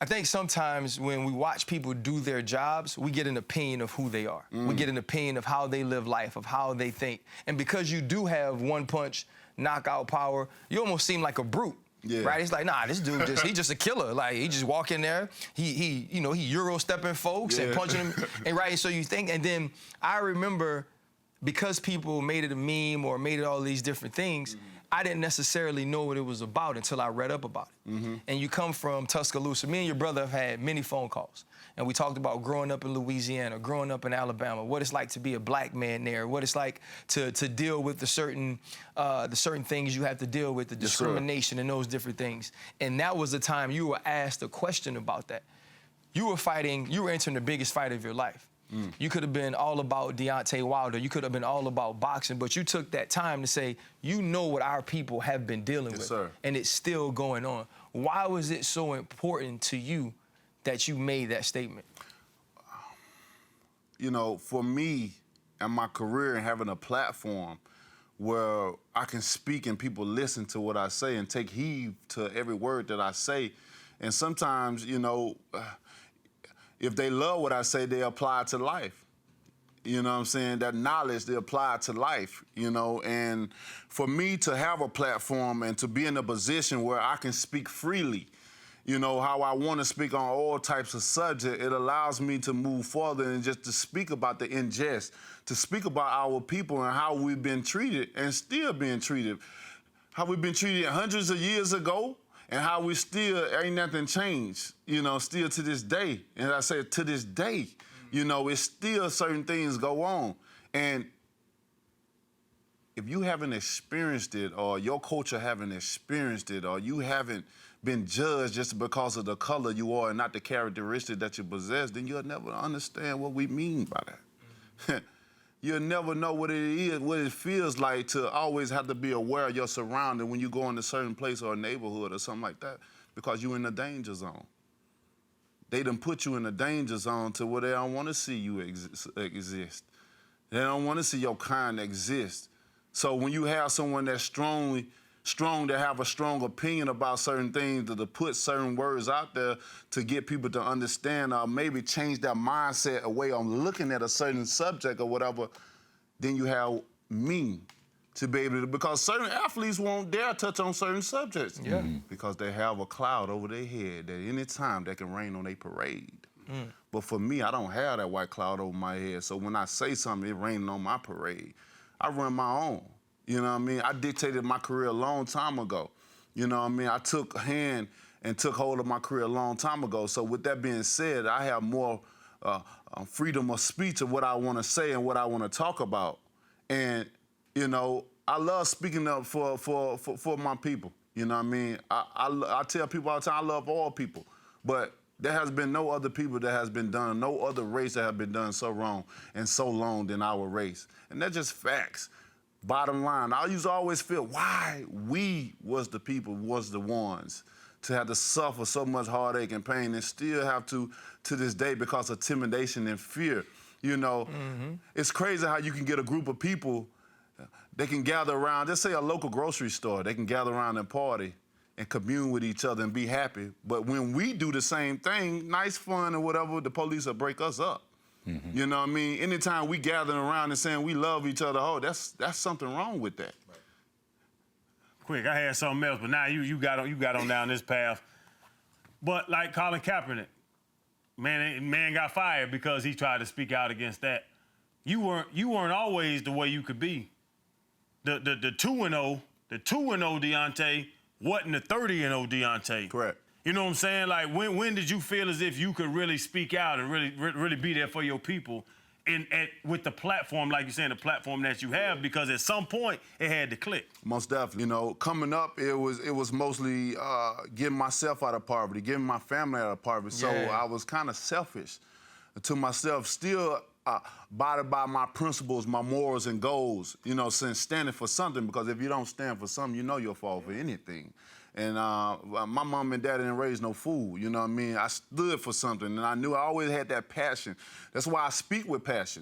I think sometimes when we watch people do their jobs, we get an opinion of who they are. We get an opinion of how they live life, of how they think. And because you do have one punch knockout power, you almost seem like a brute. Yeah. Right? It's like, nah, this dude he's just a killer. Like, he just walk in there, he Euro stepping folks and punching them. And right, so you think, and then I remember because people made it a meme or made it all these different things, I didn't necessarily know what it was about until I read up about it. And you come from Tuscaloosa. Me and your brother have had many phone calls. And we talked about growing up in Louisiana, growing up in Alabama, what it's like to be a black man there, what it's like to deal with the certain things you have to deal with, the discrimination and those different things. And that was the time you were asked a question about that. You were entering the biggest fight of your life. You could have been all about Deontay Wilder. You could have been all about boxing, but you took that time to say, you know what our people have been dealing with, and it's still going on. Why was it so important to you that you made that statement? You know, for me and my career and having a platform where I can speak and people listen to what I say and take heed to every word that I say. And sometimes, you know, if they love what I say, they apply it to life. You know what I'm saying? That knowledge, they apply it to life, you know? And for me to have a platform and to be in a position where I can speak freely, you know, how I want to speak on all types of subjects, it allows me to move further and just to speak about the injustice, to speak about our people and how we've been treated and still being treated. How we've been treated hundreds of years ago, and how we still, ain't nothing changed, you know, still to this day. And I say to this day, you know, it's still certain things go on. And if you haven't experienced it, or your culture haven't experienced it, or you haven't been judged just because of the color you are and not the characteristic that you possess, then you'll never understand what we mean by that. You'll never know what it is, what it feels like to always have to be aware of your surrounding when you go in a certain place or a neighborhood or something like that, because you're in the danger zone. They done put you in the danger zone to where they don't want to see you exist. They don't want to see your kind exist. So when you have someone that's strong to have a strong opinion about certain things, to put certain words out there to get people to understand or maybe change their mindset away on looking at a certain subject or whatever, then you have me to be able to, because certain athletes won't dare touch on certain subjects because they have a cloud over their head that any time they can rain on their parade. But for me, I don't have that white cloud over my head. So when I say something, it raining on my parade. I run my own. You know what I mean? I dictated my career a long time ago. You know what I mean? I took hold of my career a long time ago. So with that being said, I have more freedom of speech of what I want to say and what I want to talk about. And, you know, I love speaking up for my people. You know what I mean? I tell people all the time, I love all people. But there has been no other people that has been done, no other race that have been done so wrong and so long than our race. And that's just facts. Bottom line, I used to always feel why we was the people, was the ones to have to suffer so much heartache and pain and still have to this day because of intimidation and fear. You know, it's crazy how you can get a group of people, they can gather around, just say a local grocery store, they can gather around and party and commune with each other and be happy. But when we do the same thing, nice fun or whatever, the police will break us up. You know what I mean? Anytime we gathering around and saying we love each other, oh, that's something wrong with that. Right. Quick, I had something else, but now you got on down this path. But like Colin Kaepernick, man got fired because he tried to speak out against that. You weren't always the way you could be. The 2-0 Deontay wasn't the 30-0 Deontay. Correct. You know what I'm saying? Like, when did you feel as if you could really speak out and really be there for your people with the platform, like you're saying, the platform that you have? Because at some point, it had to click. Most definitely. You know, coming up, it was mostly getting myself out of poverty, getting my family out of poverty. So I was kind of selfish to myself, still abided by my principles, my morals and goals, you know, since standing for something, because if you don't stand for something, you know you'll fall for anything. And my mom and dad didn't raise no fool, you know what I mean? I stood for something, and I knew I always had that passion. That's why I speak with passion.